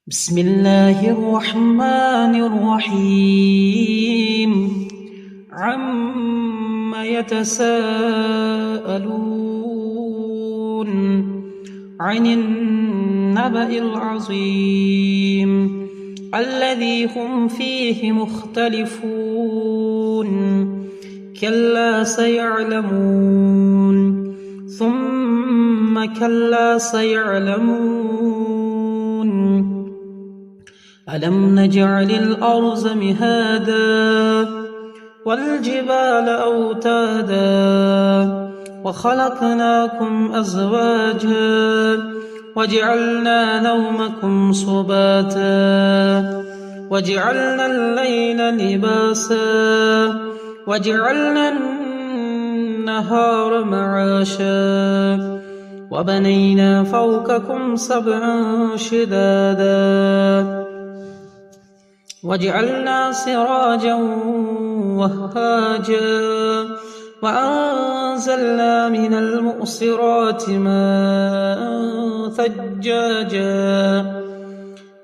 بسم الله الرحمن الرحيم عم يتساءلون عن النبأ العظيم الذي هم فيه مختلفون كلا سيعلمون ثم كلا سيعلمون ألم نجعل الأرض مهادا والجبال أوتادا وخلقناكم أزواجا وجعلنا نومكم سباتا وجعلنا الليل لباسا وجعلنا النهار معاشا وبنينا فوقكم سبعا شدادا وجعلنا سراجا وهاجا وأنزلنا من المؤصرات ماء ثجاجا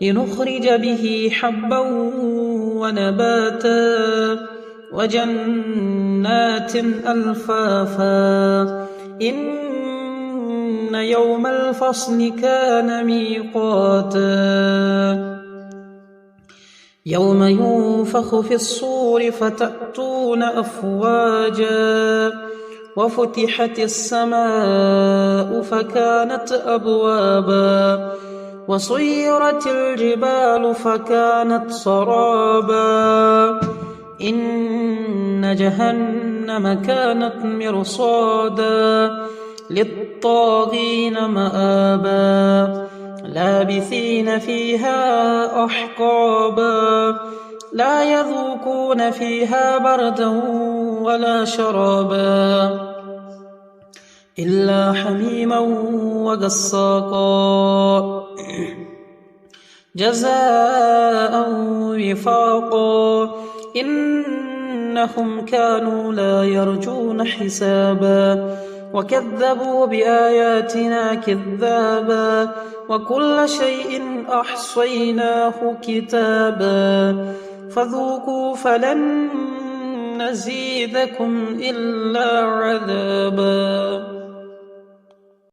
لنخرج به حبا ونباتا وجنات ألفافا إن يوم الفصل كان ميقاتا يوم ينفخ في الصور فتأتون أفواجا وفتحت السماء فكانت أبوابا وسيرت الجبال فكانت سرابا إن جهنم كانت مرصادا للطاغين مآبا لابثين فيها أحقابا لا يذوقون فيها بردا ولا شرابا إلا حميما وغساقا جزاء وفاقا إنهم كانوا لا يرجون حسابا وكذبوا بآياتنا كذابا وكل شيء أحصيناه كتابا فذوقوا فلن نزيدكم إلا عذابا.